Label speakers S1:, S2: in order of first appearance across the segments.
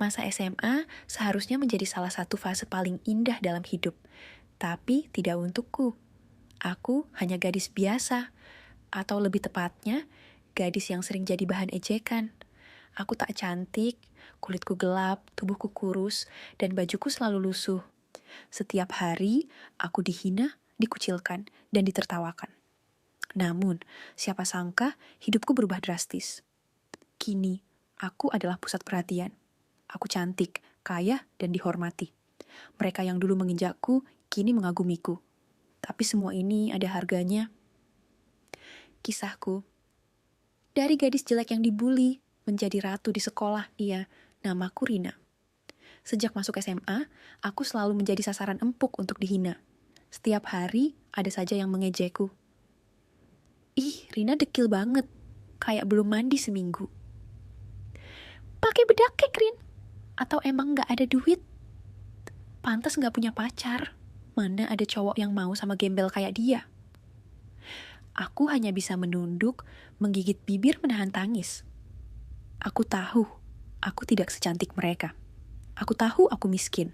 S1: Masa SMA seharusnya menjadi salah satu fase paling indah dalam hidup, tapi tidak untukku. Aku hanya gadis biasa, atau lebih tepatnya, gadis yang sering jadi bahan ejekan. Aku tak cantik, kulitku gelap, tubuhku kurus, dan bajuku selalu lusuh. Setiap hari, aku dihina, dikucilkan, dan ditertawakan. Namun, siapa sangka hidupku berubah drastis. Kini, aku adalah pusat perhatian. Aku cantik, kaya, dan dihormati. Mereka yang dulu menginjakku, kini mengagumiku. Tapi semua ini ada harganya. Kisahku. Dari gadis jelek yang dibully, menjadi ratu di sekolah, namaku Rina. Sejak masuk SMA, aku selalu menjadi sasaran empuk untuk dihina. Setiap hari, ada saja yang mengejekku. Ih, Rina dekil banget. Kayak belum mandi seminggu. Pakai bedak kek, Rin. Atau emang gak ada duit? Pantas gak punya pacar. Mana ada cowok yang mau sama gembel kayak dia? Aku hanya bisa menunduk, menggigit bibir menahan tangis. Aku tahu, aku tidak secantik mereka. Aku tahu aku miskin.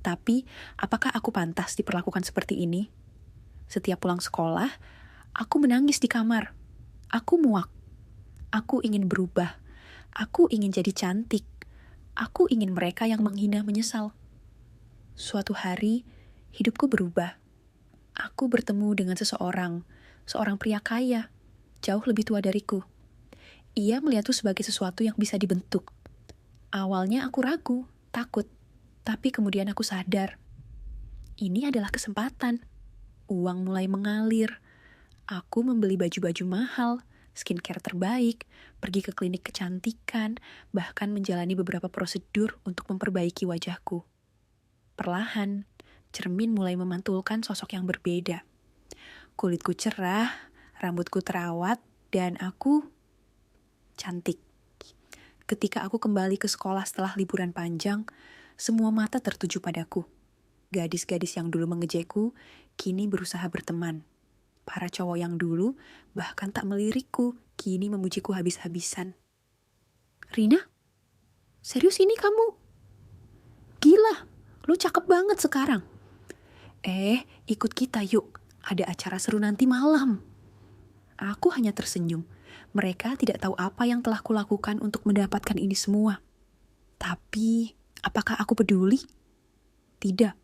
S1: Tapi, apakah aku pantas diperlakukan seperti ini? Setiap pulang sekolah, aku menangis di kamar. Aku muak. Aku ingin berubah. Aku ingin jadi cantik. Aku ingin mereka yang menghina menyesal. Suatu hari, hidupku berubah. Aku bertemu dengan seorang pria kaya, jauh lebih tua dariku. Ia melihatku sebagai sesuatu yang bisa dibentuk. Awalnya aku ragu, takut, tapi kemudian aku sadar. Ini adalah kesempatan. Uang mulai mengalir. Aku membeli baju-baju mahal, skincare terbaik, pergi ke klinik kecantikan, bahkan menjalani beberapa prosedur untuk memperbaiki wajahku. Perlahan, cermin mulai memantulkan sosok yang berbeda. Kulitku cerah, rambutku terawat, dan aku cantik. Ketika aku kembali ke sekolah setelah liburan panjang, semua mata tertuju padaku. Gadis-gadis yang dulu mengejekku, kini berusaha berteman. Para cowok yang dulu bahkan tak melirikku, kini memujiku habis-habisan. Rina, serius ini kamu? Gila, lu cakep banget sekarang. Ikut kita yuk, ada acara seru nanti malam. Aku hanya tersenyum. Mereka tidak tahu apa yang telah kulakukan untuk mendapatkan ini semua. Tapi, apakah aku peduli? Tidak.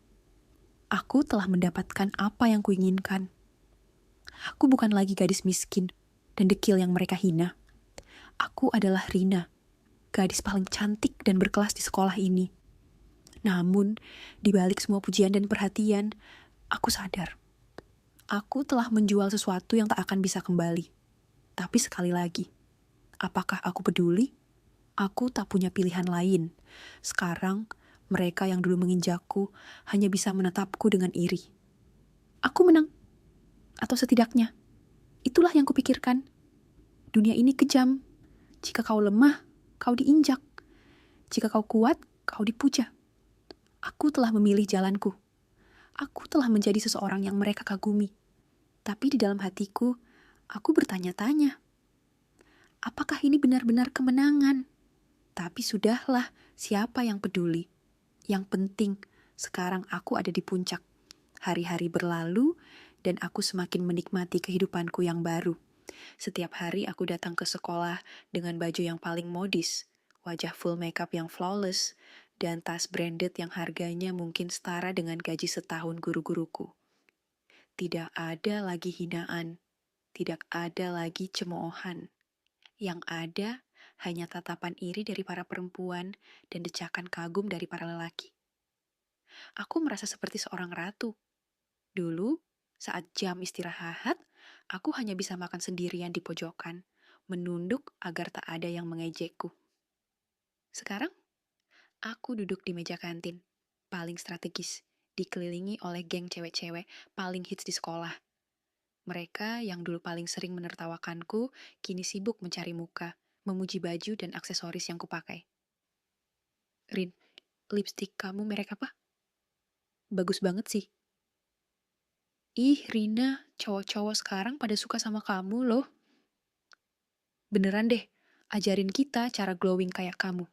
S1: Aku telah mendapatkan apa yang kuinginkan. Aku bukan lagi gadis miskin dan dekil yang mereka hina. Aku adalah Rina, gadis paling cantik dan berkelas di sekolah ini. Namun, di balik semua pujian dan perhatian, aku sadar. Aku telah menjual sesuatu yang tak akan bisa kembali. Tapi sekali lagi, apakah aku peduli? Aku tak punya pilihan lain. Sekarang, mereka yang dulu menginjakku hanya bisa menatapku dengan iri. Aku menang. Atau setidaknya, itulah yang kupikirkan. Dunia ini kejam. Jika kau lemah, kau diinjak. Jika kau kuat, kau dipuja. Aku telah memilih jalanku. Aku telah menjadi seseorang yang mereka kagumi. Tapi di dalam hatiku, aku bertanya-tanya. Apakah ini benar-benar kemenangan? Tapi sudahlah, siapa yang peduli? Yang penting, sekarang aku ada di puncak. Hari-hari berlalu, dan aku semakin menikmati kehidupanku yang baru. Setiap hari aku datang ke sekolah dengan baju yang paling modis, wajah full makeup yang flawless, dan tas branded yang harganya mungkin setara dengan gaji setahun guru-guruku. Tidak ada lagi hinaan, tidak ada lagi cemoohan. Yang ada hanya tatapan iri dari para perempuan dan decakan kagum dari para lelaki. Aku merasa seperti seorang ratu. Dulu, saat jam istirahat, aku hanya bisa makan sendirian di pojokan, menunduk agar tak ada yang mengejekku. Sekarang, aku duduk di meja kantin, paling strategis, dikelilingi oleh geng cewek-cewek paling hits di sekolah. Mereka yang dulu paling sering menertawakanku, kini sibuk mencari muka, memuji baju dan aksesoris yang kupakai. Rin, lipstik kamu merek apa? Bagus banget sih. Ih, Rina, cowok-cowok sekarang pada suka sama kamu loh. Beneran deh, ajarin kita cara glowing kayak kamu.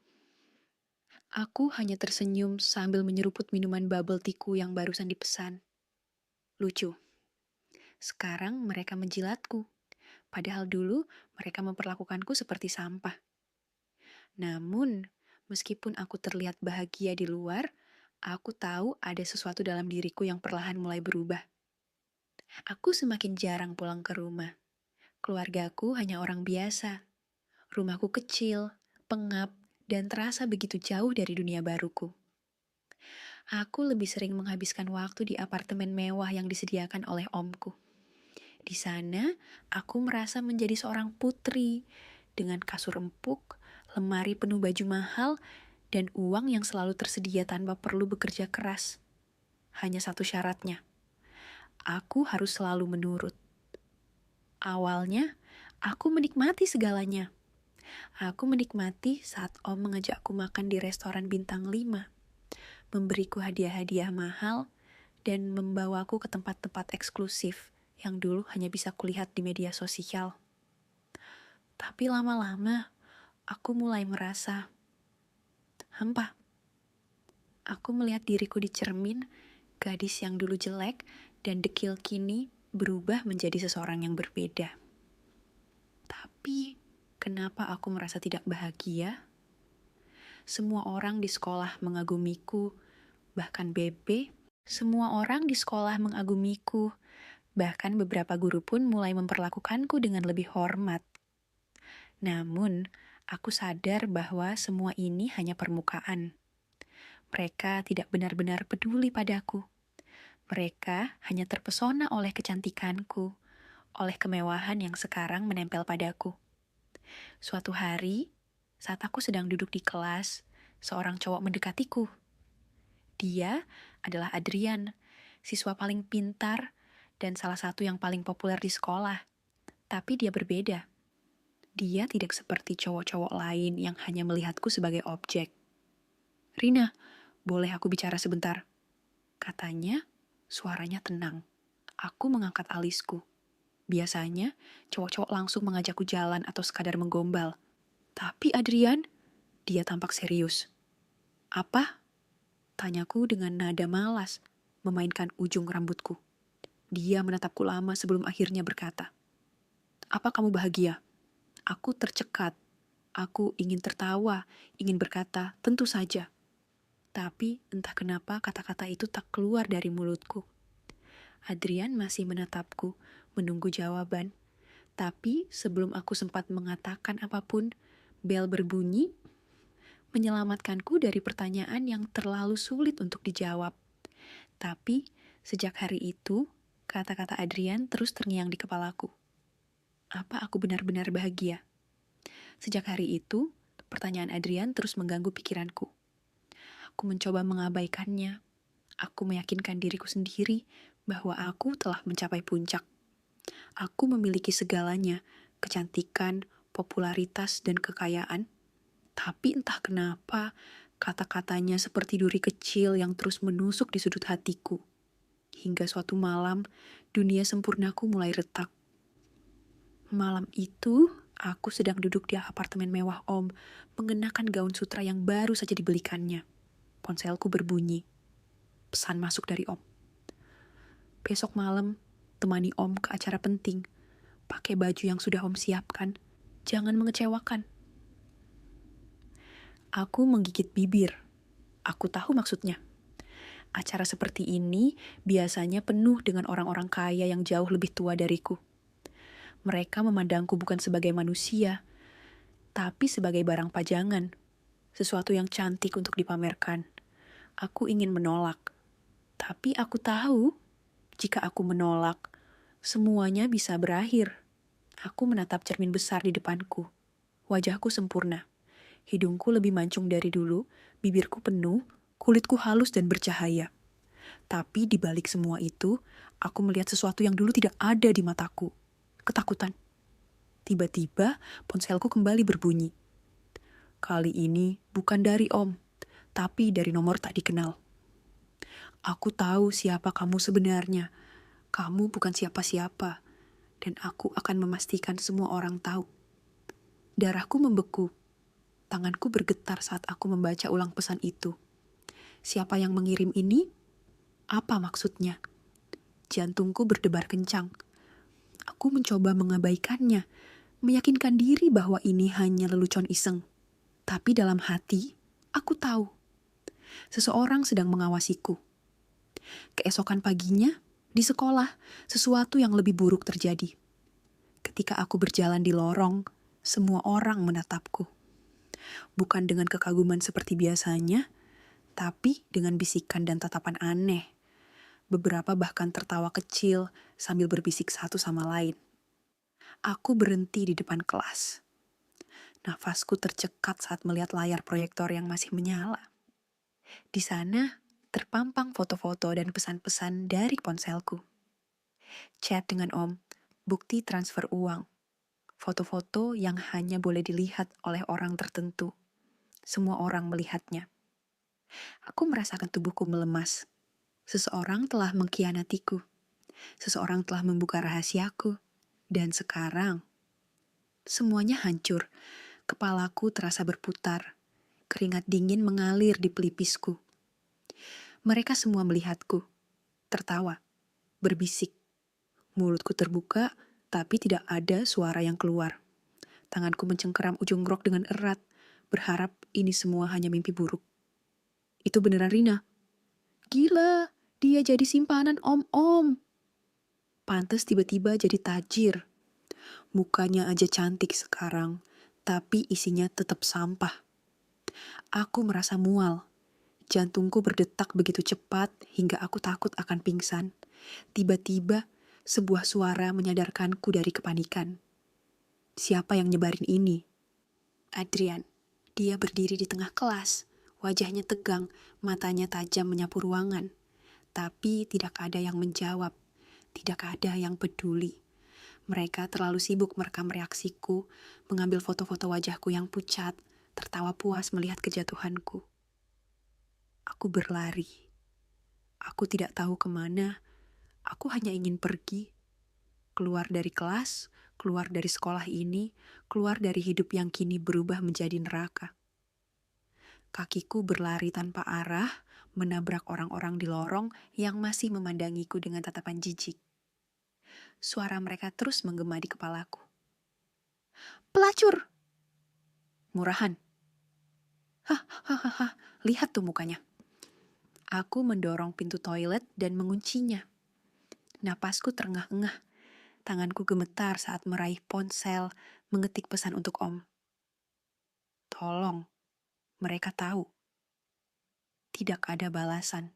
S1: Aku hanya tersenyum sambil menyeruput minuman bubble tea-ku yang barusan dipesan. Lucu, sekarang mereka menjilatku, padahal dulu mereka memperlakukanku seperti sampah. Namun, meskipun aku terlihat bahagia di luar, aku tahu ada sesuatu dalam diriku yang perlahan mulai berubah. Aku semakin jarang pulang ke rumah. Keluargaku hanya orang biasa. Rumahku kecil, pengap, dan terasa begitu jauh dari dunia baruku. Aku lebih sering menghabiskan waktu di apartemen mewah yang disediakan oleh omku. Di sana, aku merasa menjadi seorang putri dengan kasur empuk, lemari penuh baju mahal, dan uang yang selalu tersedia tanpa perlu bekerja keras. Hanya satu syaratnya, aku harus selalu menurut. Awalnya, aku menikmati segalanya. Aku menikmati saat Om mengajakku makan di restoran bintang 5, memberiku hadiah-hadiah mahal, dan membawaku ke tempat-tempat eksklusif yang dulu hanya bisa kulihat di media sosial. Tapi lama-lama, aku mulai merasa hampa. Aku melihat diriku di cermin, gadis yang dulu jelek dan dekil kini berubah menjadi seseorang yang berbeda. Tapi, kenapa aku merasa tidak bahagia? Semua orang di sekolah mengagumiku, bahkan Bebe. Semua orang di sekolah mengagumiku, bahkan beberapa guru pun mulai memperlakukanku dengan lebih hormat. Namun, aku sadar bahwa semua ini hanya permukaan. Mereka tidak benar-benar peduli padaku. Mereka hanya terpesona oleh kecantikanku, oleh kemewahan yang sekarang menempel padaku. Suatu hari, saat aku sedang duduk di kelas, seorang cowok mendekatiku. Dia adalah Adrian, siswa paling pintar dan salah satu yang paling populer di sekolah. Tapi dia berbeda. Dia tidak seperti cowok-cowok lain yang hanya melihatku sebagai objek. "Rina, boleh aku bicara sebentar?" Katanya, suaranya tenang. Aku mengangkat alisku. Biasanya, cowok-cowok langsung mengajakku jalan atau sekadar menggombal. Tapi Adrian, dia tampak serius. "Apa?" Tanyaku dengan nada malas, memainkan ujung rambutku. Dia menatapku lama sebelum akhirnya berkata, "Apa kamu bahagia?" Aku tercekat. Aku ingin tertawa, ingin berkata, "Tentu saja." Tapi entah kenapa kata-kata itu tak keluar dari mulutku. Adrian masih menatapku, menunggu jawaban. Tapi sebelum aku sempat mengatakan apapun, bel berbunyi, menyelamatkanku dari pertanyaan yang terlalu sulit untuk dijawab. Tapi sejak hari itu, kata-kata Adrian terus terngiang di kepalaku. Apa aku benar-benar bahagia? Sejak hari itu, pertanyaan Adrian terus mengganggu pikiranku. Aku mencoba mengabaikannya. Aku meyakinkan diriku sendiri bahwa aku telah mencapai puncak. Aku memiliki segalanya, kecantikan, popularitas, dan kekayaan. Tapi entah kenapa, kata-katanya seperti duri kecil yang terus menusuk di sudut hatiku. Hingga suatu malam, dunia sempurnaku mulai retak. Malam itu, aku sedang duduk di apartemen mewah Om, mengenakan gaun sutra yang baru saja dibelikannya. Ponselku berbunyi. Pesan masuk dari Om. "Besok malam, temani Om ke acara penting. Pakai baju yang sudah Om siapkan. Jangan mengecewakan." Aku menggigit bibir. Aku tahu maksudnya. Acara seperti ini biasanya penuh dengan orang-orang kaya yang jauh lebih tua dariku. Mereka memandangku bukan sebagai manusia, tapi sebagai barang pajangan. Sesuatu yang cantik untuk dipamerkan. Aku ingin menolak. Tapi aku tahu, jika aku menolak, semuanya bisa berakhir. Aku menatap cermin besar di depanku. Wajahku sempurna. Hidungku lebih mancung dari dulu, bibirku penuh, kulitku halus dan bercahaya. Tapi di balik semua itu, aku melihat sesuatu yang dulu tidak ada di mataku. Ketakutan. Tiba-tiba, ponselku kembali berbunyi. Kali ini bukan dari Om, tapi dari nomor tak dikenal. Aku tahu siapa kamu sebenarnya. Kamu bukan siapa-siapa, dan aku akan memastikan semua orang tahu. Darahku membeku. Tanganku bergetar saat aku membaca ulang pesan itu. Siapa yang mengirim ini? Apa maksudnya? Jantungku berdebar kencang. Aku mencoba mengabaikannya, meyakinkan diri bahwa ini hanya lelucon iseng. Tapi dalam hati, aku tahu seseorang sedang mengawasiku. Keesokan paginya, di sekolah, sesuatu yang lebih buruk terjadi. Ketika aku berjalan di lorong, semua orang menatapku. Bukan dengan kekaguman seperti biasanya, tapi dengan bisikan dan tatapan aneh. Beberapa bahkan tertawa kecil sambil berbisik satu sama lain. Aku berhenti di depan kelas. Nafasku tercekat saat melihat layar proyektor yang masih menyala. Di sana, terpampang foto-foto dan pesan-pesan dari ponselku. Chat dengan Om, bukti transfer uang. Foto-foto yang hanya boleh dilihat oleh orang tertentu. Semua orang melihatnya. Aku merasakan tubuhku melemas. Seseorang telah mengkhianatiku. Seseorang telah membuka rahasiaku. Dan sekarang, semuanya hancur. Kepalaku terasa berputar. Keringat dingin mengalir di pelipisku. Mereka semua melihatku. Tertawa. Berbisik. Mulutku terbuka, tapi tidak ada suara yang keluar. Tanganku mencengkeram ujung rok dengan erat, berharap ini semua hanya mimpi buruk. Itu beneran Rina. Gila, dia jadi simpanan om-om. Pantes tiba-tiba jadi tajir. Mukanya aja cantik sekarang, tapi isinya tetap sampah. Aku merasa mual. Jantungku berdetak begitu cepat hingga aku takut akan pingsan. Tiba-tiba, sebuah suara menyadarkanku dari kepanikan. Siapa yang nyebarin ini? Adrian. Dia berdiri di tengah kelas. Wajahnya tegang, matanya tajam menyapu ruangan. Tapi tidak ada yang menjawab. Tidak ada yang peduli. Mereka terlalu sibuk merekam reaksiku, mengambil foto-foto wajahku yang pucat, tertawa puas melihat kejatuhanku. Aku berlari. Aku tidak tahu kemana. Aku hanya ingin pergi. Keluar dari kelas, keluar dari sekolah ini, keluar dari hidup yang kini berubah menjadi neraka. Kakiku berlari tanpa arah, menabrak orang-orang di lorong yang masih memandangiku dengan tatapan jijik. Suara mereka terus menggema di kepalaku. Pelacur! Murahan. Hahaha, lihat tuh mukanya. Aku mendorong pintu toilet dan menguncinya. Napasku terengah-engah. Tanganku gemetar saat meraih ponsel, mengetik pesan untuk Om. Tolong, mereka tahu. Tidak ada balasan.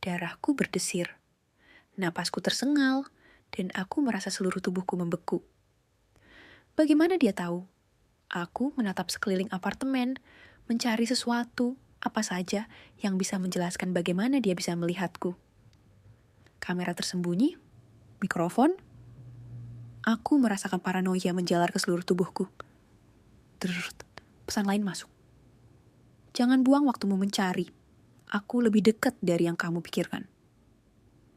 S1: Darahku berdesir, napasku tersengal, dan aku merasa seluruh tubuhku membeku. Bagaimana dia tahu? Aku menatap sekeliling apartemen, mencari sesuatu, apa saja yang bisa menjelaskan bagaimana dia bisa melihatku. Kamera tersembunyi, mikrofon. Aku merasakan paranoia menjalar ke seluruh tubuhku. Pesan lain masuk. Jangan buang waktumu mencari. Aku lebih dekat dari yang kamu pikirkan.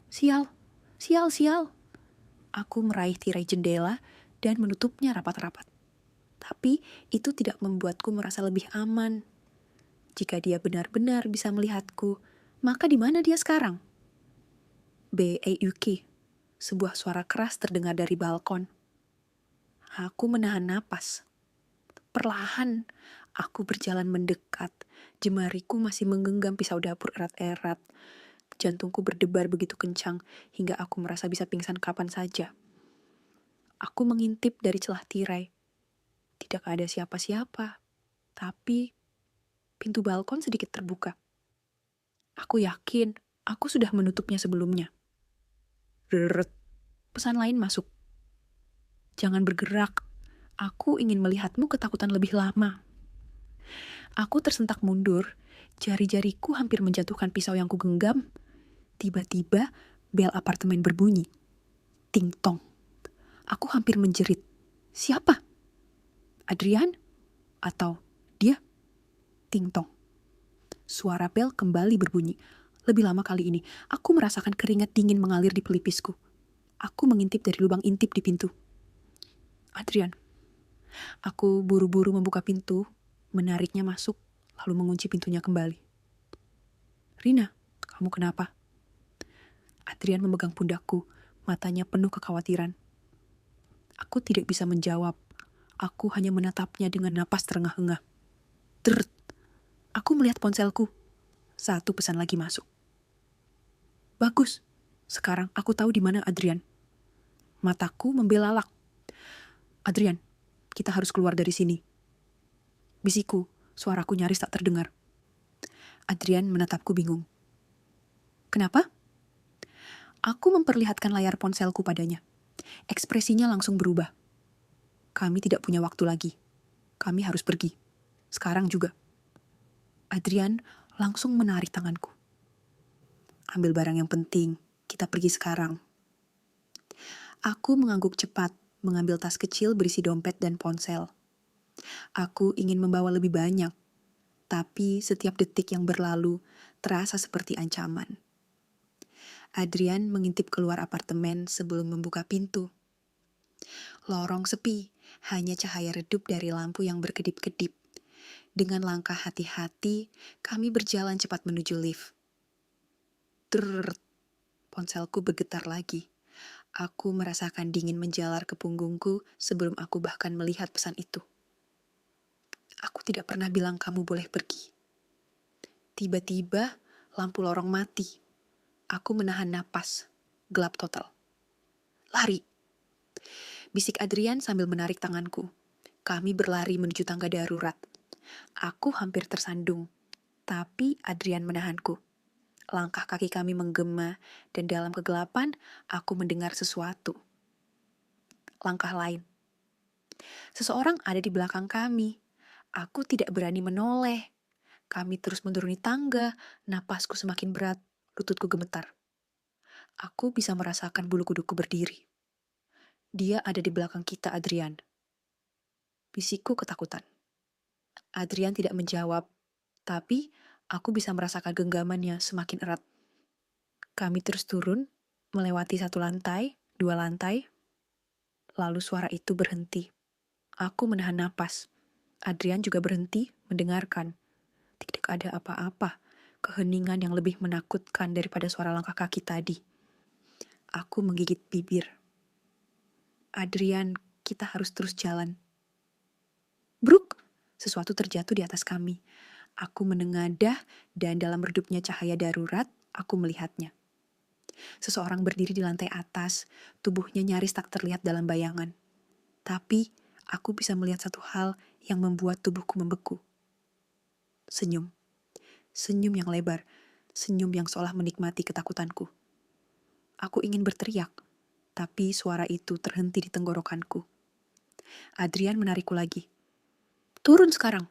S1: Sial, sial, sial. Aku meraih tirai jendela dan menutupnya rapat-rapat. Tapi itu tidak membuatku merasa lebih aman. Jika dia benar-benar bisa melihatku, maka di mana dia sekarang? B.A.U.K. Sebuah suara keras terdengar dari balkon. Aku menahan napas. Perlahan, aku berjalan mendekat. Jemariku masih menggenggam pisau dapur erat-erat. Jantungku berdebar begitu kencang hingga aku merasa bisa pingsan kapan saja. Aku mengintip dari celah tirai. Tidak ada siapa-siapa. Tapi pintu balkon sedikit terbuka. Aku yakin aku sudah menutupnya sebelumnya. Rrrt, pesan lain masuk. Jangan bergerak. Aku ingin melihatmu ketakutan lebih lama. Aku tersentak mundur. Jari-jariku hampir menjatuhkan pisau yang kugenggam. Tiba-tiba bel apartemen berbunyi. Ting tong. Aku hampir menjerit. Siapa? Adrian? Atau dia? Ting tong. Suara bel kembali berbunyi. Lebih lama kali ini, aku merasakan keringat dingin mengalir di pelipisku. Aku mengintip dari lubang intip di pintu. Adrian. Aku buru-buru membuka pintu, menariknya masuk, lalu mengunci pintunya kembali. Rina, kamu kenapa? Adrian memegang pundakku, matanya penuh kekhawatiran. Aku tidak bisa menjawab. Aku hanya menatapnya dengan napas terengah-engah. Drrrt. Aku melihat ponselku. Satu pesan lagi masuk. Bagus. Sekarang aku tahu di mana Adrian. Mataku membelalak. Adrian, kita harus keluar dari sini. Bisikku, suaraku nyaris tak terdengar. Adrian menatapku bingung. Kenapa? Aku memperlihatkan layar ponselku padanya. Ekspresinya langsung berubah. Kami tidak punya waktu lagi. Kami harus pergi. Sekarang juga. Adrian langsung menarik tanganku. Ambil barang yang penting. Kita pergi sekarang. Aku mengangguk cepat, mengambil tas kecil berisi dompet dan ponsel. Aku ingin membawa lebih banyak, tapi setiap detik yang berlalu terasa seperti ancaman. Adrian mengintip keluar apartemen sebelum membuka pintu. Lorong sepi, hanya cahaya redup dari lampu yang berkedip-kedip. Dengan langkah hati-hati, kami berjalan cepat menuju lift. Drrrt, ponselku bergetar lagi. Aku merasakan dingin menjalar ke punggungku sebelum aku bahkan melihat pesan itu. Aku tidak pernah bilang kamu boleh pergi. Tiba-tiba, lampu lorong mati. Aku menahan napas. Gelap total. Lari. Bisik Adrian sambil menarik tanganku. Kami berlari menuju tangga darurat. Aku hampir tersandung. Tapi Adrian menahanku. Langkah kaki kami menggema, dan dalam kegelapan, aku mendengar sesuatu. Langkah lain. Seseorang ada di belakang kami. Aku tidak berani menoleh. Kami terus menuruni tangga, napasku semakin berat, lututku gemetar. Aku bisa merasakan bulu kuduku berdiri. Dia ada di belakang kita, Adrian. Bisikku ketakutan. Adrian tidak menjawab, tapi aku bisa merasakan genggamannya semakin erat. Kami terus turun, melewati satu lantai, dua lantai. Lalu suara itu berhenti. Aku menahan napas. Adrian juga berhenti mendengarkan. Tidak ada apa-apa. Keheningan yang lebih menakutkan daripada suara langkah kaki tadi. Aku menggigit bibir. Adrian, kita harus terus jalan. Bruk! Sesuatu terjatuh di atas kami. Aku menengadah dan dalam redupnya cahaya darurat, aku melihatnya. Seseorang berdiri di lantai atas, tubuhnya nyaris tak terlihat dalam bayangan. Tapi, aku bisa melihat satu hal yang membuat tubuhku membeku. Senyum. Senyum yang lebar. senyum yang seolah menikmati ketakutanku. Aku ingin berteriak, tapi suara itu terhenti di tenggorokanku. Adrian menarikku lagi. Turun sekarang.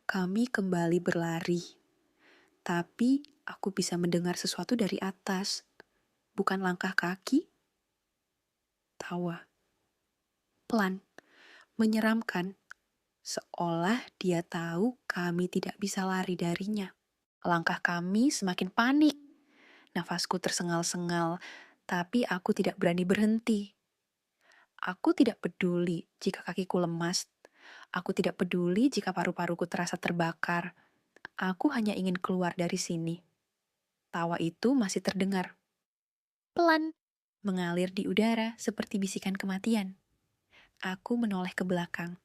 S1: Kami kembali berlari, tapi aku bisa mendengar sesuatu dari atas. Bukan langkah kaki. Tawa. Pelan. Menyeramkan. Seolah dia tahu kami tidak bisa lari darinya. Langkah kami semakin panik. Nafasku tersengal-sengal, tapi aku tidak berani berhenti. Aku tidak peduli jika kakiku lemas. Aku tidak peduli jika paru-paruku terasa terbakar. Aku hanya ingin keluar dari sini. Tawa itu masih terdengar. Pelan, mengalir di udara seperti bisikan kematian. Aku menoleh ke belakang.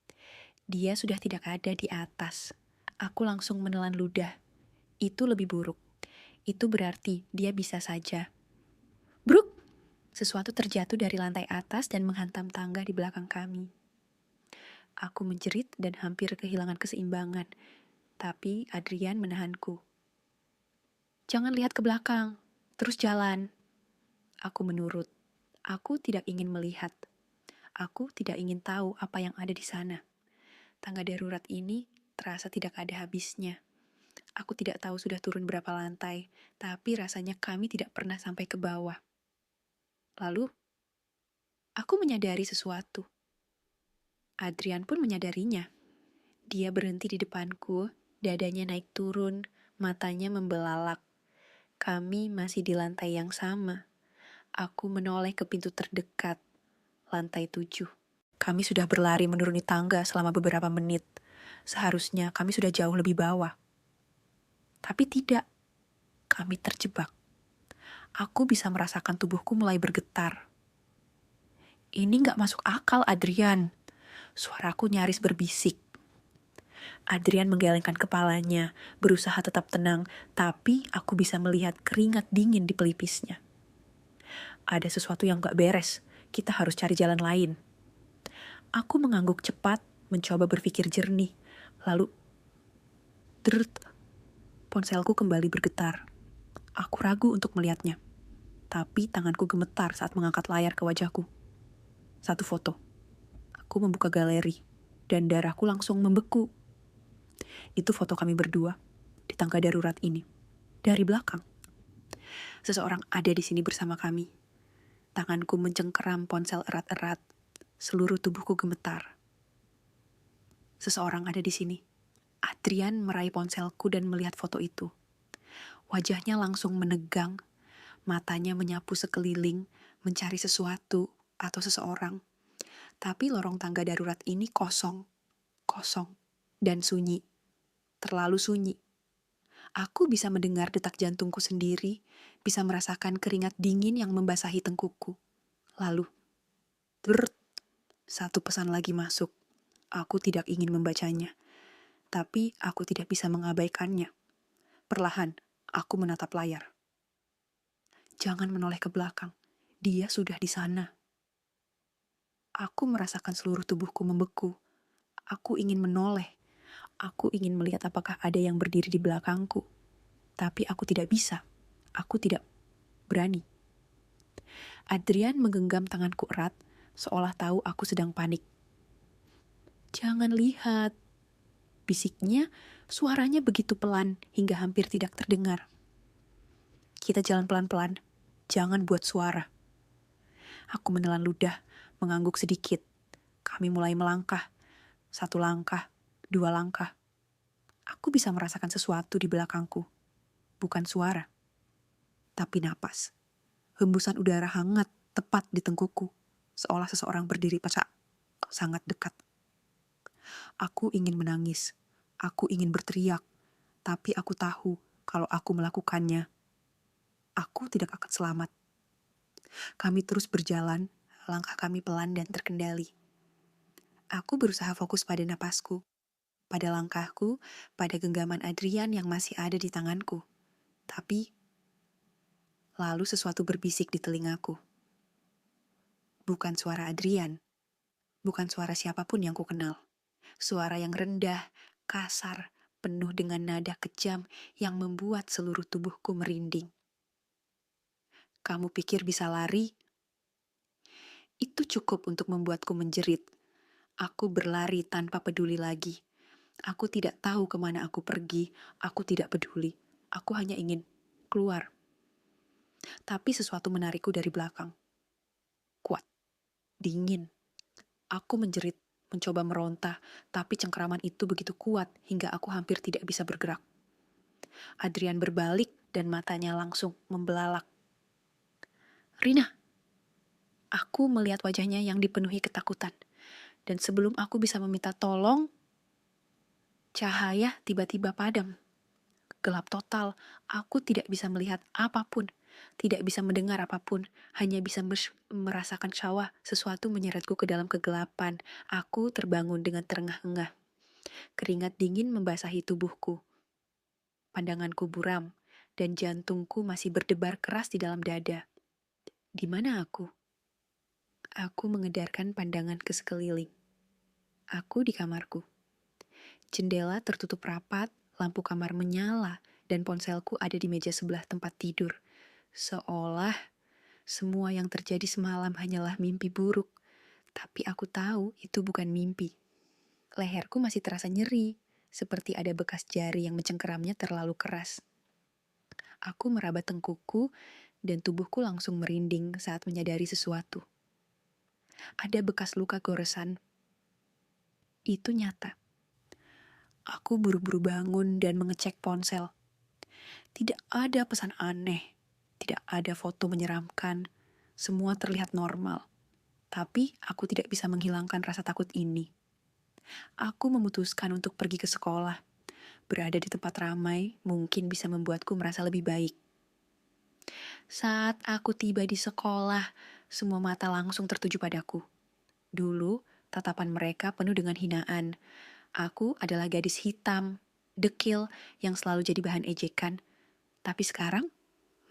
S1: Dia sudah tidak ada di atas. Aku langsung menelan ludah. Itu lebih buruk. Itu berarti dia bisa saja. Bruk! Sesuatu terjatuh dari lantai atas dan menghantam tangga di belakang kami. Aku menjerit dan hampir kehilangan keseimbangan. Tapi Adrian menahanku. Jangan lihat ke belakang. Terus jalan. Aku menurut. Aku tidak ingin melihat. Aku tidak ingin tahu apa yang ada di sana. Tangga darurat ini terasa tidak ada habisnya. Aku tidak tahu sudah turun berapa lantai, tapi rasanya kami tidak pernah sampai ke bawah. Lalu, aku menyadari sesuatu. Adrian pun menyadarinya. Dia berhenti di depanku, dadanya naik turun, matanya membelalak. Kami masih di lantai yang sama. Aku menoleh ke pintu terdekat, lantai 7. Kami sudah berlari menuruni tangga selama beberapa menit. Seharusnya kami sudah jauh lebih bawah. Tapi tidak, kami terjebak. Aku bisa merasakan tubuhku mulai bergetar. Ini gak masuk akal, Adrian. Suaraku nyaris berbisik. Adrian menggelengkan kepalanya, berusaha tetap tenang, tapi aku bisa melihat keringat dingin di pelipisnya. Ada sesuatu yang gak beres, kita harus cari jalan lain. Aku mengangguk cepat, mencoba berpikir jernih. Lalu, drut, ponselku kembali bergetar. Aku ragu untuk melihatnya. Tapi tanganku gemetar saat mengangkat layar ke wajahku. Satu foto. Aku membuka galeri, dan darahku langsung membeku. Itu foto kami berdua, di tangga darurat ini. Dari belakang. Seseorang ada di sini bersama kami. Tanganku mencengkeram ponsel erat-erat. Seluruh tubuhku gemetar. Seseorang ada di sini. Adrian meraih ponselku dan melihat foto itu. Wajahnya langsung menegang. Matanya menyapu sekeliling, mencari sesuatu atau seseorang. Tapi lorong tangga darurat ini kosong. Kosong. Dan sunyi. Terlalu sunyi. Aku bisa mendengar detak jantungku sendiri, bisa merasakan keringat dingin yang membasahi tengkukku. Lalu, brrrt, satu pesan lagi masuk. Aku tidak ingin membacanya. Tapi aku tidak bisa mengabaikannya. Perlahan, aku menatap layar. Jangan menoleh ke belakang. Dia sudah di sana. Aku merasakan seluruh tubuhku membeku. Aku ingin menoleh. Aku ingin melihat apakah ada yang berdiri di belakangku. Tapi aku tidak bisa. Aku tidak berani. Adrian menggenggam tanganku erat, seolah tahu aku sedang panik. Jangan lihat. Bisiknya, suaranya begitu pelan hingga hampir tidak terdengar. Kita jalan pelan-pelan, jangan buat suara. Aku menelan ludah, mengangguk sedikit. Kami mulai melangkah. 1 langkah, 2 langkah. Aku bisa merasakan sesuatu di belakangku. Bukan suara, tapi napas. Hembusan udara hangat tepat di tengkukku, seolah seseorang berdiri sangat dekat. Aku ingin menangis. Aku ingin berteriak. Tapi aku tahu kalau aku melakukannya, aku tidak akan selamat. Kami terus berjalan, langkah kami pelan dan terkendali. Aku berusaha fokus pada napasku, pada langkahku, pada genggaman Adrian yang masih ada di tanganku. Tapi, lalu sesuatu berbisik di telingaku. Bukan suara Adrian, bukan suara siapapun yang kukenal. Suara yang rendah, kasar, penuh dengan nada kejam yang membuat seluruh tubuhku merinding. Kamu pikir bisa lari? Itu cukup untuk membuatku menjerit. Aku berlari tanpa peduli lagi. Aku tidak tahu kemana aku pergi, aku tidak peduli. Aku hanya ingin keluar. Tapi sesuatu menarikku dari belakang. Kuat, dingin. Aku menjerit, mencoba meronta, tapi cengkeraman itu begitu kuat hingga aku hampir tidak bisa bergerak. Adrian berbalik dan matanya langsung membelalak. Rina! Aku melihat wajahnya yang dipenuhi ketakutan. Dan sebelum aku bisa meminta tolong, cahaya tiba-tiba padam. Gelap total, aku tidak bisa melihat apapun, tidak bisa mendengar apapun, hanya bisa merasakan syawah sesuatu menyeretku ke dalam kegelapan. Aku terbangun dengan terengah-engah. Keringat dingin membasahi tubuhku. Pandanganku buram, dan jantungku masih berdebar keras di dalam dada. Di mana aku? Aku mengedarkan pandangan ke sekeliling. Aku di kamarku. Jendela tertutup rapat, lampu kamar menyala, dan ponselku ada di meja sebelah tempat tidur. Seolah semua yang terjadi semalam hanyalah mimpi buruk. Tapi aku tahu itu bukan mimpi. Leherku masih terasa nyeri, seperti ada bekas jari yang mencengkeramnya terlalu keras. Aku meraba tengkukku, dan tubuhku langsung merinding saat menyadari sesuatu. Ada bekas luka goresan. Itu nyata. Aku buru-buru bangun dan mengecek ponsel. Tidak ada pesan aneh, tidak ada foto menyeramkan, semua terlihat normal. Tapi aku tidak bisa menghilangkan rasa takut ini. Aku memutuskan untuk pergi ke sekolah. Berada di tempat ramai mungkin bisa membuatku merasa lebih baik. Saat aku tiba di sekolah, semua mata langsung tertuju padaku. Dulu, tatapan mereka penuh dengan hinaan. Aku adalah gadis hitam, dekil, yang selalu jadi bahan ejekan. Tapi sekarang,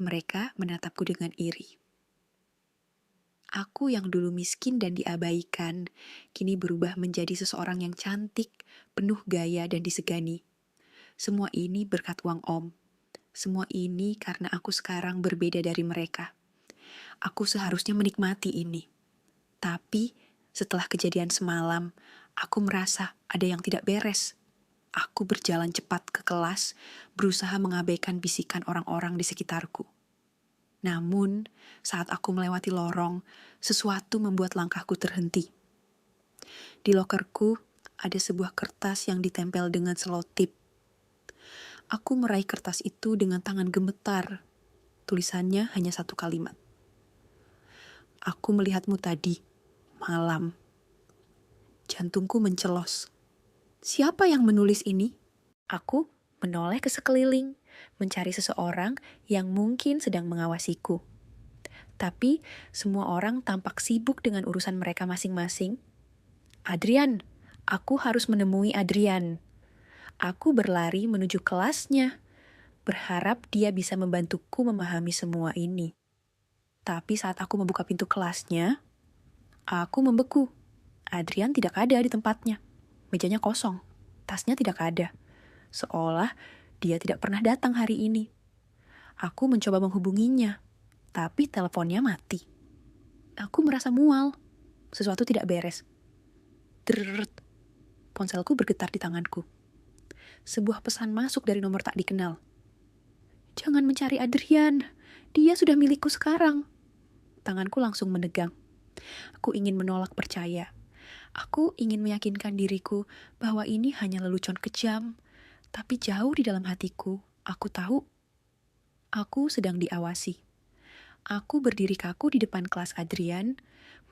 S1: mereka menatapku dengan iri. Aku yang dulu miskin dan diabaikan, kini berubah menjadi seseorang yang cantik, penuh gaya dan disegani. Semua ini berkat uang Om. Semua ini karena aku sekarang berbeda dari mereka. Aku seharusnya menikmati ini. Tapi setelah kejadian semalam, aku merasa ada yang tidak beres. Aku berjalan cepat ke kelas, berusaha mengabaikan bisikan orang-orang di sekitarku. Namun, saat aku melewati lorong, sesuatu membuat langkahku terhenti. Di lokerku, ada sebuah kertas yang ditempel dengan selotip. Aku meraih kertas itu dengan tangan gemetar. Tulisannya hanya satu kalimat. Aku melihatmu tadi, malam. Jantungku mencelos. Siapa yang menulis ini? Aku menoleh ke sekeliling, mencari seseorang yang mungkin sedang mengawasiku. Tapi semua orang tampak sibuk dengan urusan mereka masing-masing. Adrian, aku harus menemui Adrian. Aku berlari menuju kelasnya, berharap dia bisa membantuku memahami semua ini. Tapi saat aku membuka pintu kelasnya, aku membeku. Adrian tidak ada di tempatnya. Mejanya kosong, tasnya tidak ada. Seolah dia tidak pernah datang hari ini. Aku mencoba menghubunginya, tapi teleponnya mati. Aku merasa mual. Sesuatu tidak beres. Drrrt. Ponselku bergetar di tanganku. Sebuah pesan masuk dari nomor tak dikenal. Jangan mencari Adrian. Dia sudah milikku sekarang. Tanganku langsung menegang. Aku ingin menolak percaya. Aku ingin meyakinkan diriku bahwa ini hanya lelucon kejam. Tapi jauh di dalam hatiku, aku tahu aku sedang diawasi. Aku berdiri kaku di depan kelas Adrian,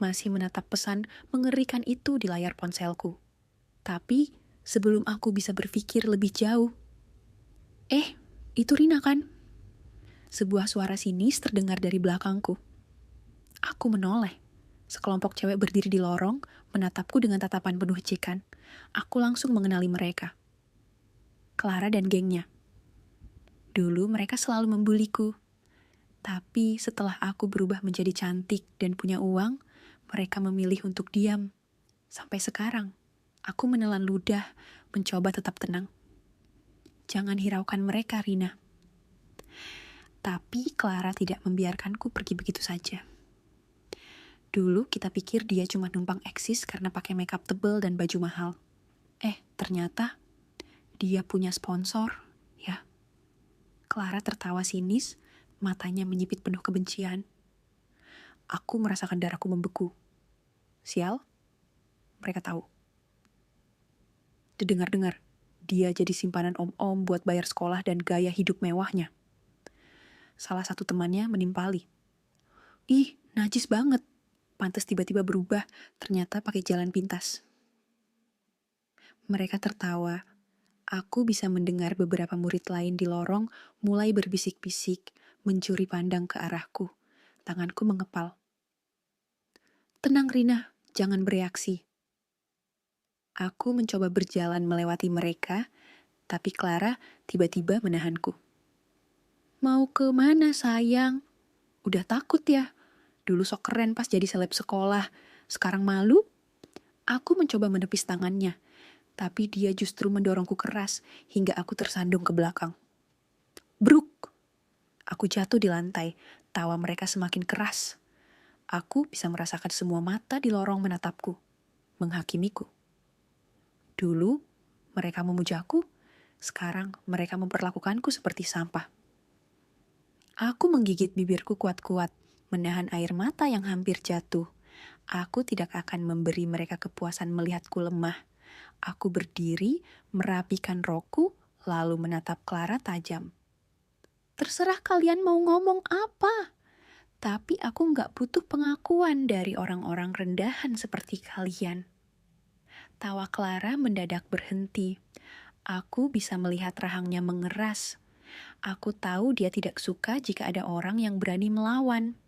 S1: masih menatap pesan mengerikan itu di layar ponselku. Tapi sebelum aku bisa berpikir lebih jauh, itu Rina kan? Sebuah suara sinis terdengar dari belakangku. Aku menoleh. Sekelompok cewek berdiri di lorong, menatapku dengan tatapan penuh ejekan. Aku langsung mengenali mereka. Clara dan gengnya. Dulu mereka selalu membuliku. Tapi setelah aku berubah menjadi cantik dan punya uang, mereka memilih untuk diam. Sampai sekarang, aku menelan ludah, mencoba tetap tenang. Jangan hiraukan mereka, Rina. Tapi Clara tidak membiarkanku pergi begitu saja. Dulu kita pikir dia cuma numpang eksis karena pakai makeup tebal dan baju mahal. Ternyata dia punya sponsor, ya. Clara tertawa sinis, matanya menyipit penuh kebencian. Aku merasakan darahku membeku. Sial, mereka tahu. Dengar-dengar, dia jadi simpanan om-om buat bayar sekolah dan gaya hidup mewahnya. Salah satu temannya menimpali. Ih, najis banget. Pantes tiba-tiba berubah, ternyata pakai jalan pintas. Mereka tertawa. Aku bisa mendengar beberapa murid lain di lorong mulai berbisik-bisik, mencuri pandang ke arahku. Tanganku mengepal. Tenang Rina, jangan bereaksi. Aku mencoba berjalan melewati mereka, tapi Clara tiba-tiba menahanku. Mau ke mana sayang? Udah takut ya? Dulu sok keren pas jadi seleb sekolah. Sekarang malu? Aku mencoba menepis tangannya, tapi dia justru mendorongku keras hingga aku tersandung ke belakang. Bruk! Aku jatuh di lantai, tawa mereka semakin keras. Aku bisa merasakan semua mata di lorong menatapku, menghakimiku. Dulu, mereka memujaku, sekarang mereka memperlakukanku seperti sampah. Aku menggigit bibirku kuat-kuat, menahan air mata yang hampir jatuh. Aku tidak akan memberi mereka kepuasan melihatku lemah. Aku berdiri, merapikan rokku, lalu menatap Clara tajam. Terserah kalian mau ngomong apa. Tapi aku gak butuh pengakuan dari orang-orang rendahan seperti kalian. Tawa Clara mendadak berhenti. Aku bisa melihat rahangnya mengeras. Aku tahu dia tidak suka jika ada orang yang berani melawan.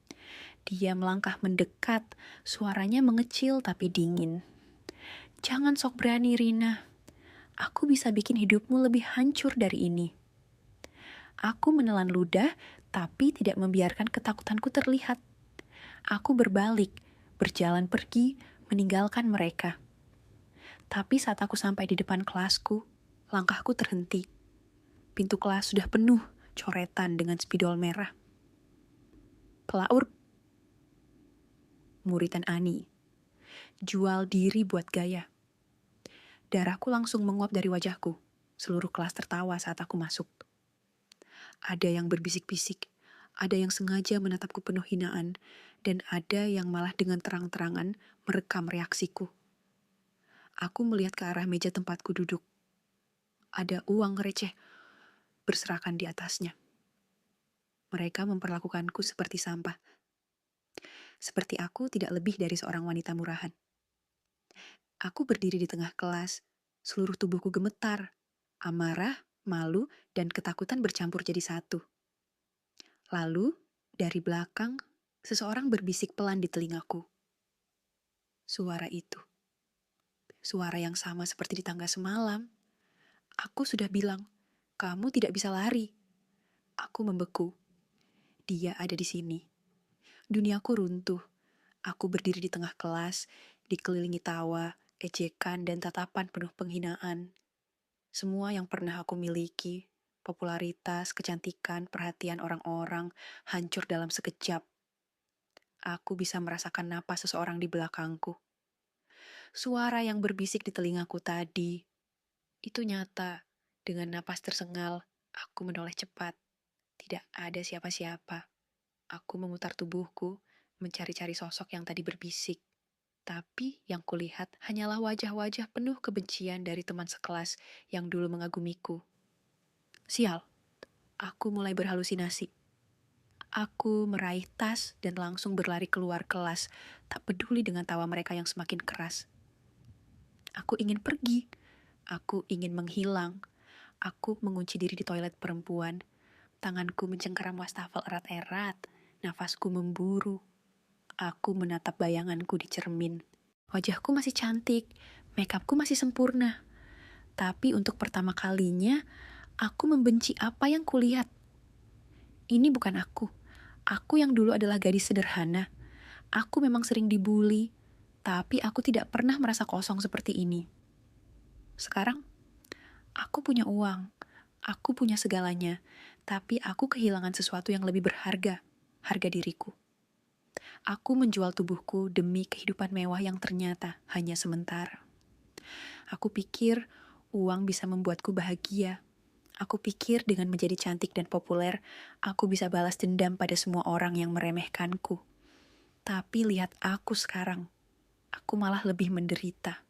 S1: Dia melangkah mendekat, suaranya mengecil tapi dingin. Jangan sok berani, Rina. Aku bisa bikin hidupmu lebih hancur dari ini. Aku menelan ludah, tapi tidak membiarkan ketakutanku terlihat. Aku berbalik, berjalan pergi, meninggalkan mereka. Tapi saat aku sampai di depan kelasku, langkahku terhenti. Pintu kelas sudah penuh, coretan dengan spidol merah. Pelaur. Muritan Ani. Jual diri buat gaya. Darahku langsung menguap dari wajahku. Seluruh kelas tertawa saat aku masuk. Ada yang berbisik-bisik, ada yang sengaja menatapku penuh hinaan, dan ada yang malah dengan terang-terangan merekam reaksiku. Aku melihat ke arah meja tempatku duduk. Ada uang receh berserakan di atasnya. Mereka memperlakukanku seperti sampah. Seperti aku tidak lebih dari seorang wanita murahan. Aku berdiri di tengah kelas, seluruh tubuhku gemetar. Amarah, malu, dan ketakutan bercampur jadi satu. Lalu, dari belakang, seseorang berbisik pelan di telingaku. Suara itu. Suara yang sama seperti di tangga semalam. Aku sudah bilang, kamu tidak bisa lari. Aku membeku. Dia ada di sini. Duniaku runtuh. Aku berdiri di tengah kelas, dikelilingi tawa, ejekan, dan tatapan penuh penghinaan. Semua yang pernah aku miliki, popularitas, kecantikan, perhatian orang-orang, hancur dalam sekejap. Aku bisa merasakan napas seseorang di belakangku. Suara yang berbisik di telingaku tadi, itu nyata. Dengan napas tersengal, aku menoleh cepat. Tidak ada siapa-siapa. Aku memutar tubuhku, mencari-cari sosok yang tadi berbisik. Tapi yang kulihat hanyalah wajah-wajah penuh kebencian dari teman sekelas yang dulu mengagumiku. Sial, aku mulai berhalusinasi. Aku meraih tas dan langsung berlari keluar kelas, tak peduli dengan tawa mereka yang semakin keras. Aku ingin pergi, aku ingin menghilang. Aku mengunci diri di toilet perempuan. Tanganku mencengkeram wastafel erat-erat, nafasku memburu. Aku menatap bayanganku di cermin. Wajahku masih cantik, makeupku masih sempurna. Tapi untuk pertama kalinya, aku membenci apa yang kulihat. Ini bukan aku. Aku yang dulu adalah gadis sederhana. Aku memang sering dibully, tapi aku tidak pernah merasa kosong seperti ini. Sekarang, aku punya uang. Aku punya segalanya, tapi aku kehilangan sesuatu yang lebih berharga, harga diriku. Aku menjual tubuhku demi kehidupan mewah yang ternyata hanya sementara. Aku pikir uang bisa membuatku bahagia. Aku pikir dengan menjadi cantik dan populer, aku bisa balas dendam pada semua orang yang meremehkanku. Tapi lihat aku sekarang, aku malah lebih menderita.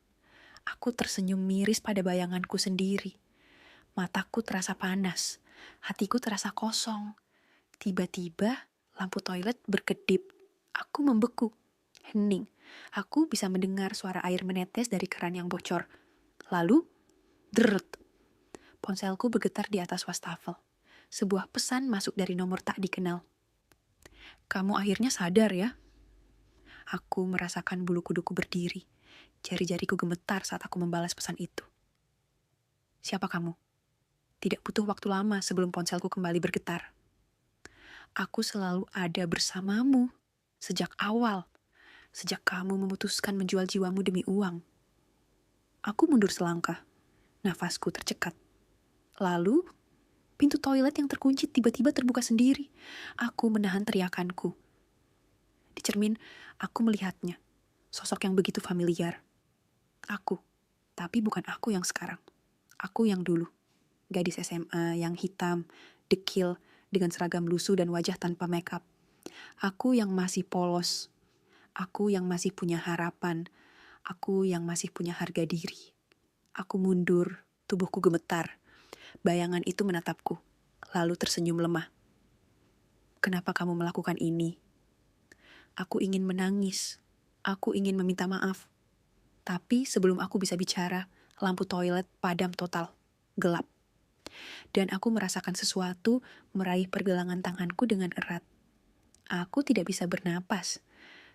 S1: Aku tersenyum miris pada bayanganku sendiri. Mataku terasa panas, hatiku terasa kosong. Tiba-tiba lampu toilet berkedip. Aku membeku, hening. Aku bisa mendengar suara air menetes dari keran yang bocor. Lalu, deret. Ponselku bergetar di atas wastafel. Sebuah pesan masuk dari nomor tak dikenal. Kamu akhirnya sadar ya? Aku merasakan bulu kuduku berdiri. Jari-jariku gemetar saat aku membalas pesan itu. Siapa kamu? Tidak butuh waktu lama sebelum ponselku kembali bergetar. Aku selalu ada bersamamu. Sejak awal. Sejak kamu memutuskan menjual jiwamu demi uang. Aku mundur selangkah. Nafasku tercekat. Lalu, pintu toilet yang terkunci tiba-tiba terbuka sendiri. Aku menahan teriakanku. Di cermin, aku melihatnya. Sosok yang begitu familiar. Aku, tapi bukan aku yang sekarang. Aku yang dulu. Gadis SMA yang hitam, dekil, dengan seragam lusuh dan wajah tanpa makeup. Aku yang masih polos. Aku yang masih punya harapan. Aku yang masih punya harga diri. Aku mundur, tubuhku gemetar. Bayangan itu menatapku, lalu tersenyum lemah. Kenapa kamu melakukan ini? Aku ingin menangis. Aku ingin meminta maaf. Tapi sebelum aku bisa bicara, lampu toilet padam total, gelap. Dan aku merasakan sesuatu meraih pergelangan tanganku dengan erat. Aku tidak bisa bernapas.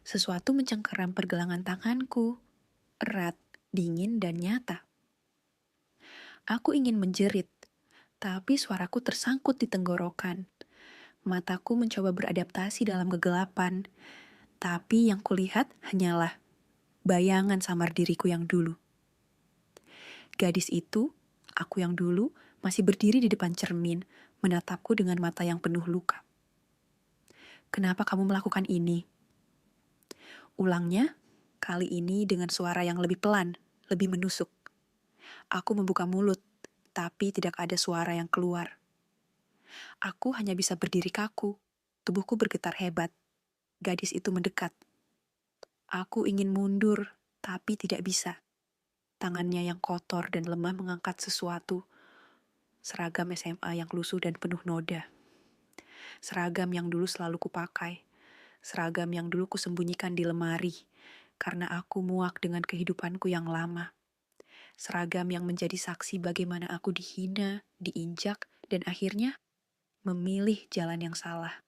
S1: Sesuatu mencengkeram pergelangan tanganku. Erat, dingin, dan nyata. Aku ingin menjerit, tapi suaraku tersangkut di tenggorokan. Mataku mencoba beradaptasi dalam kegelapan, tapi yang kulihat hanyalah bayangan samar diriku yang dulu. Gadis itu, aku yang dulu, masih berdiri di depan cermin, menatapku dengan mata yang penuh luka. Kenapa kamu melakukan ini? Ulangnya, kali ini dengan suara yang lebih pelan, lebih menusuk. Aku membuka mulut, tapi tidak ada suara yang keluar. Aku hanya bisa berdiri kaku, tubuhku bergetar hebat. Gadis itu mendekat. Aku ingin mundur, tapi tidak bisa. Tangannya yang kotor dan lemah mengangkat sesuatu. Seragam SMA yang lusuh dan penuh noda. Seragam yang dulu selalu kupakai. Seragam yang dulu kusembunyikan di lemari, karena aku muak dengan kehidupanku yang lama. Seragam yang menjadi saksi bagaimana aku dihina, diinjak, dan akhirnya memilih jalan yang salah.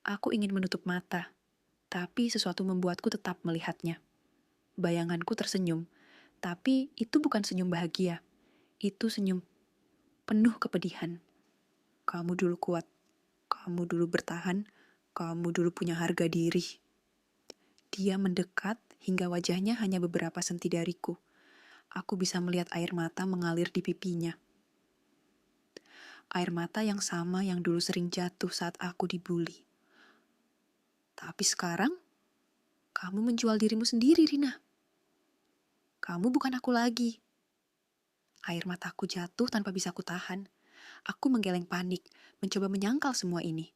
S1: Aku ingin menutup mata, tapi sesuatu membuatku tetap melihatnya. Bayanganku tersenyum, tapi itu bukan senyum bahagia. Itu senyum penuh kepedihan. Kamu dulu kuat, kamu dulu bertahan, kamu dulu punya harga diri. Dia mendekat hingga wajahnya hanya beberapa senti dariku. Aku bisa melihat air mata mengalir di pipinya. Air mata yang sama yang dulu sering jatuh saat aku dibully. Tapi sekarang, kamu menjual dirimu sendiri, Rina. Kamu bukan aku lagi. Air mataku jatuh tanpa bisa kutahan. Aku menggeleng panik, mencoba menyangkal semua ini.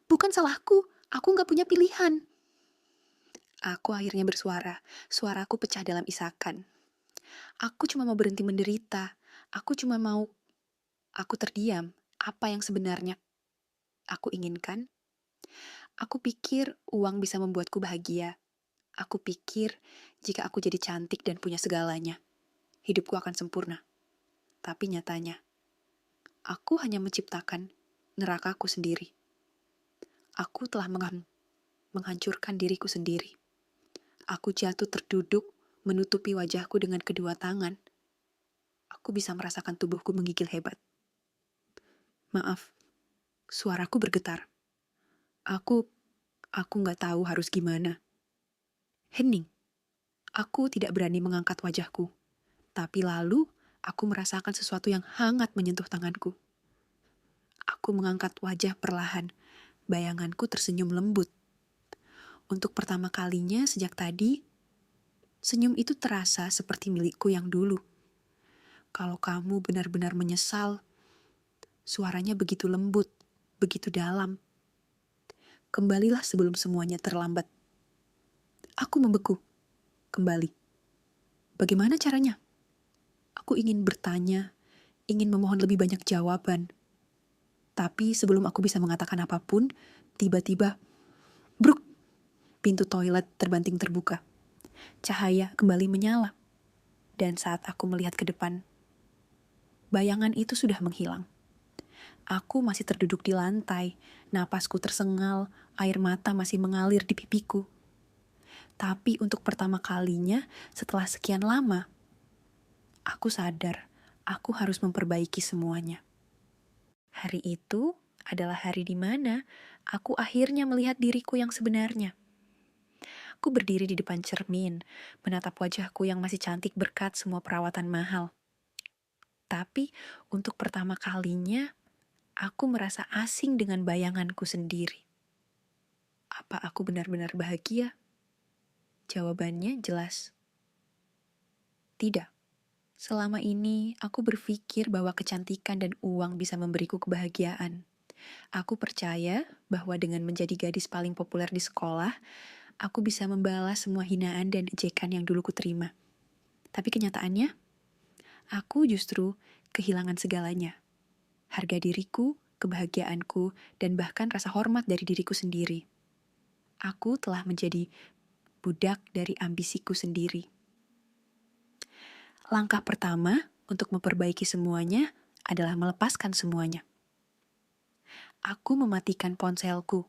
S1: Bukan salahku, aku gak punya pilihan. Aku akhirnya bersuara, suaraku pecah dalam isakan. Aku cuma mau berhenti menderita. Aku terdiam. Apa yang sebenarnya aku inginkan? Aku pikir uang bisa membuatku bahagia. Aku pikir jika aku jadi cantik dan punya segalanya, hidupku akan sempurna. Tapi nyatanya, aku hanya menciptakan nerakaku sendiri. Aku telah menghancurkan diriku sendiri. Aku jatuh terduduk, menutupi wajahku dengan kedua tangan. Aku bisa merasakan tubuhku menggigil hebat. Maaf, suaraku bergetar. Aku gak tahu harus gimana. Hening. Aku tidak berani mengangkat wajahku. Tapi lalu, Aku merasakan sesuatu yang hangat menyentuh tanganku. Aku mengangkat wajah perlahan. Bayanganku tersenyum lembut. Untuk pertama kalinya sejak tadi, senyum itu terasa seperti milikku yang dulu. Kalau kamu benar-benar menyesal, suaranya begitu lembut, begitu dalam. Kembalilah sebelum semuanya terlambat. Aku membeku. Kembali. Bagaimana caranya? Aku ingin bertanya, ingin memohon lebih banyak jawaban. Tapi sebelum aku bisa mengatakan apapun, tiba-tiba, bruk, pintu toilet terbanting terbuka. Cahaya kembali menyala. Dan saat aku melihat ke depan, bayangan itu sudah menghilang. Aku masih terduduk di lantai, napasku tersengal, air mata masih mengalir di pipiku. Tapi untuk pertama kalinya setelah sekian lama, aku sadar aku harus memperbaiki semuanya. Hari itu adalah hari di mana aku akhirnya melihat diriku yang sebenarnya. Aku berdiri di depan cermin, menatap wajahku yang masih cantik berkat semua perawatan mahal. Tapi untuk pertama kalinya, aku merasa asing dengan bayanganku sendiri. Apa aku benar-benar bahagia? Jawabannya jelas. Tidak. Selama ini, aku berpikir bahwa kecantikan dan uang bisa memberiku kebahagiaan. Aku percaya bahwa dengan menjadi gadis paling populer di sekolah, aku bisa membalas semua hinaan dan ejekan yang dulu kuterima. Tapi kenyataannya, aku justru kehilangan segalanya. Harga diriku, kebahagiaanku, dan bahkan rasa hormat dari diriku sendiri. Aku telah menjadi budak dari ambisiku sendiri. Langkah pertama untuk memperbaiki semuanya adalah melepaskan semuanya. Aku mematikan ponselku.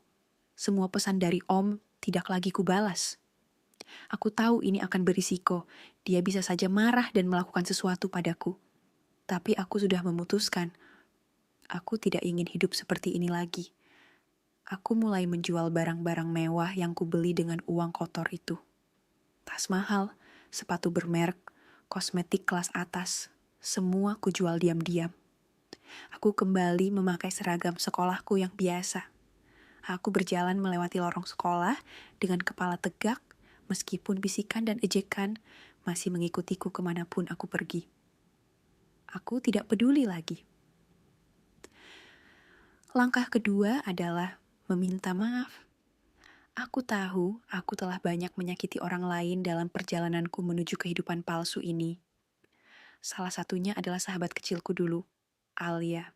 S1: Semua pesan dari Om tidak lagi kubalas. Aku tahu ini akan berisiko. Dia bisa saja marah dan melakukan sesuatu padaku. Tapi aku sudah memutuskan. Aku tidak ingin hidup seperti ini lagi. Aku mulai menjual barang-barang mewah yang kubeli dengan uang kotor itu. Tas mahal, sepatu bermerek, kosmetik kelas atas, semua kujual diam-diam. Aku kembali memakai seragam sekolahku yang biasa. Aku berjalan melewati lorong sekolah dengan kepala tegak, meskipun bisikan dan ejekan masih mengikutiku kemanapun aku pergi. Aku tidak peduli lagi. Langkah kedua adalah meminta maaf. Aku tahu aku telah banyak menyakiti orang lain dalam perjalananku menuju kehidupan palsu ini. Salah satunya adalah sahabat kecilku dulu, Alia.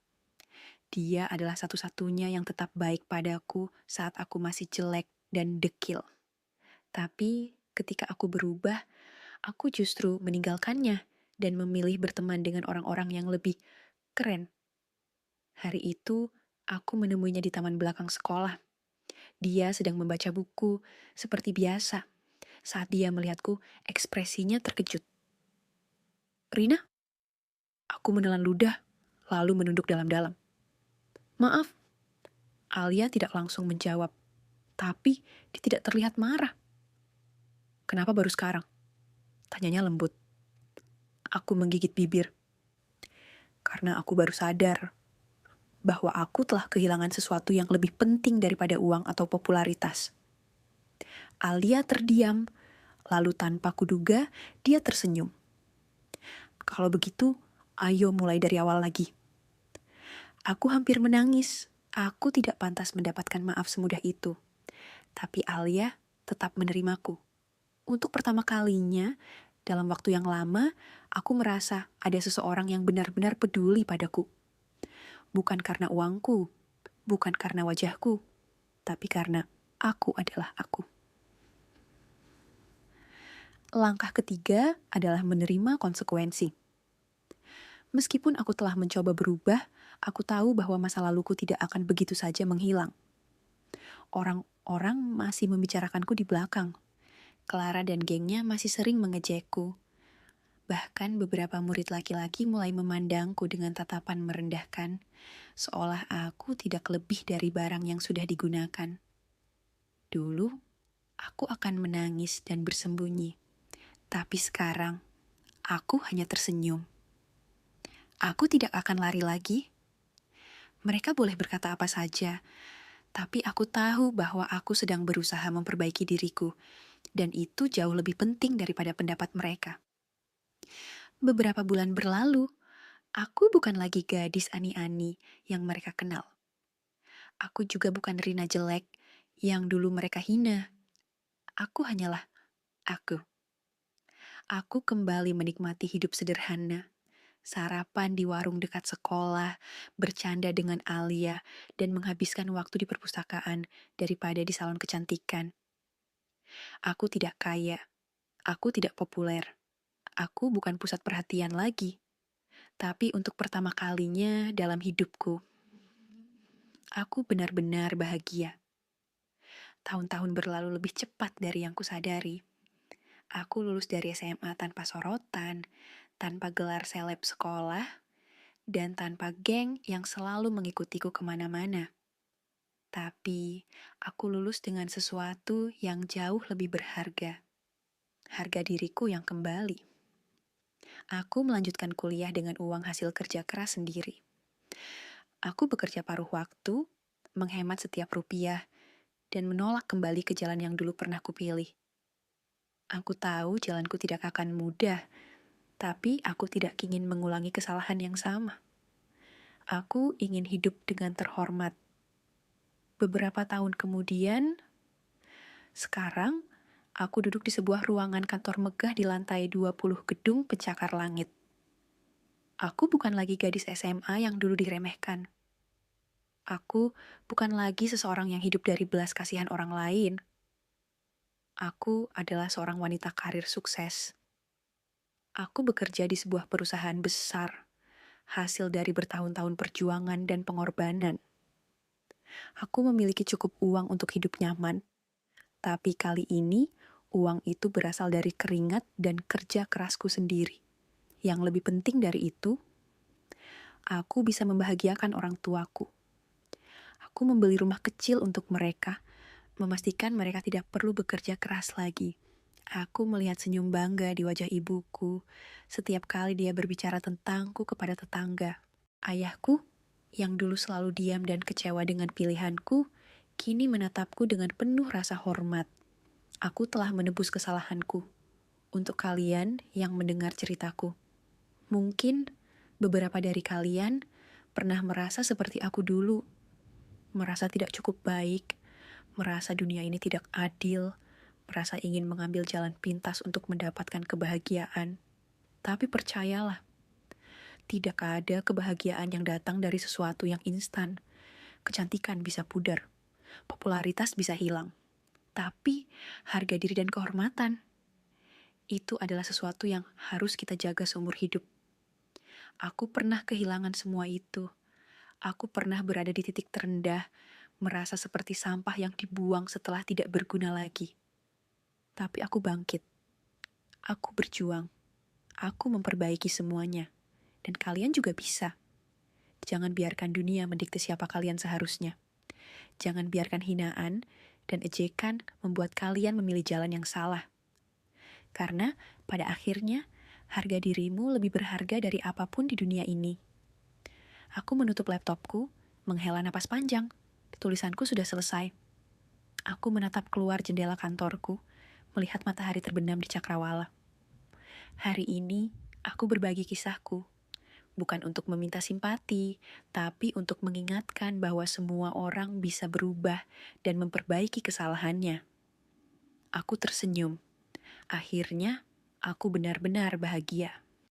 S1: Dia adalah satu-satunya yang tetap baik padaku saat aku masih jelek dan dekil. Tapi ketika aku berubah, aku justru meninggalkannya dan memilih berteman dengan orang-orang yang lebih keren. Hari itu, aku menemuinya di taman belakang sekolah. Dia sedang membaca buku, seperti biasa. Saat dia melihatku, ekspresinya terkejut. "Rina?" Aku menelan ludah, lalu menunduk dalam-dalam. "Maaf." Alia tidak langsung menjawab, tapi dia tidak terlihat marah. "Kenapa baru sekarang?" Tanyanya lembut. Aku menggigit bibir. Karena aku baru sadar bahwa aku telah kehilangan sesuatu yang lebih penting daripada uang atau popularitas. Alia terdiam, lalu tanpa kuduga dia tersenyum. "Kalau begitu, ayo mulai dari awal lagi." Aku hampir menangis. Aku tidak pantas mendapatkan maaf semudah itu. Tapi Alia tetap menerimaku. Untuk pertama kalinya, dalam waktu yang lama, aku merasa ada seseorang yang benar-benar peduli padaku. Bukan karena uangku, bukan karena wajahku, tapi karena aku adalah aku. Langkah ketiga adalah menerima konsekuensi. Meskipun aku telah mencoba berubah, aku tahu bahwa masa laluku tidak akan begitu saja menghilang. Orang-orang masih membicarakanku di belakang. Clara dan gengnya masih sering mengejekku. Bahkan beberapa murid laki-laki mulai memandangku dengan tatapan merendahkan, seolah aku tidak lebih dari barang yang sudah digunakan. Dulu, aku akan menangis dan bersembunyi. Tapi sekarang, aku hanya tersenyum. Aku tidak akan lari lagi. Mereka boleh berkata apa saja, tapi aku tahu bahwa aku sedang berusaha memperbaiki diriku, dan itu jauh lebih penting daripada pendapat mereka. Beberapa bulan berlalu, aku bukan lagi gadis ani-ani yang mereka kenal. Aku juga bukan Rina jelek yang dulu mereka hina. Aku hanyalah aku. Aku kembali menikmati hidup sederhana. Sarapan di warung dekat sekolah, bercanda dengan Alia, dan menghabiskan waktu di perpustakaan daripada di salon kecantikan. Aku tidak kaya, aku tidak populer, aku bukan pusat perhatian lagi. Tapi untuk pertama kalinya dalam hidupku, aku benar-benar bahagia. Tahun-tahun berlalu lebih cepat dari yang kusadari. Aku lulus dari SMA tanpa sorotan, tanpa gelar seleb sekolah, dan tanpa geng yang selalu mengikutiku kemana-mana. Tapi, aku lulus dengan sesuatu yang jauh lebih berharga. Harga diriku yang kembali. Aku melanjutkan kuliah dengan uang hasil kerja keras sendiri. Aku bekerja paruh waktu, menghemat setiap rupiah, dan menolak kembali ke jalan yang dulu pernah kupilih. Aku tahu jalanku tidak akan mudah, tapi aku tidak ingin mengulangi kesalahan yang sama. Aku ingin hidup dengan terhormat. Beberapa tahun kemudian, sekarang aku duduk di sebuah ruangan kantor megah di lantai 20 gedung pencakar langit. Aku bukan lagi gadis SMA yang dulu diremehkan. Aku bukan lagi seseorang yang hidup dari belas kasihan orang lain. Aku adalah seorang wanita karir sukses. Aku bekerja di sebuah perusahaan besar, hasil dari bertahun-tahun perjuangan dan pengorbanan. Aku memiliki cukup uang untuk hidup nyaman, tapi kali ini uang itu berasal dari keringat dan kerja kerasku sendiri. Yang lebih penting dari itu, aku bisa membahagiakan orang tuaku. Aku membeli rumah kecil untuk mereka, memastikan mereka tidak perlu bekerja keras lagi. Aku melihat senyum bangga di wajah ibuku setiap kali dia berbicara tentangku kepada tetangga. Ayahku, yang dulu selalu diam dan kecewa dengan pilihanku, kini menatapku dengan penuh rasa hormat. Aku telah menebus kesalahanku. Untuk kalian yang mendengar ceritaku, mungkin beberapa dari kalian pernah merasa seperti aku dulu. Merasa tidak cukup baik, merasa dunia ini tidak adil, merasa ingin mengambil jalan pintas untuk mendapatkan kebahagiaan. Tapi percayalah, tidak ada kebahagiaan yang datang dari sesuatu yang instan. Kecantikan bisa pudar, popularitas bisa hilang. Tapi harga diri dan kehormatan, itu adalah sesuatu yang harus kita jaga seumur hidup. Aku pernah kehilangan semua itu. Aku pernah berada di titik terendah, merasa seperti sampah yang dibuang setelah tidak berguna lagi. Tapi aku bangkit. Aku berjuang. Aku memperbaiki semuanya. Dan kalian juga bisa. Jangan biarkan dunia mendikte siapa kalian seharusnya. Jangan biarkan hinaan dan ejekan membuat kalian memilih jalan yang salah. Karena pada akhirnya, harga dirimu lebih berharga dari apapun di dunia ini. Aku menutup laptopku, menghela napas panjang. Tulisanku sudah selesai. Aku menatap keluar jendela kantorku, melihat matahari terbenam di cakrawala. Hari ini, aku berbagi kisahku. Bukan untuk meminta simpati, tapi untuk mengingatkan bahwa semua orang bisa berubah dan memperbaiki kesalahannya. Aku tersenyum. Akhirnya, aku benar-benar bahagia.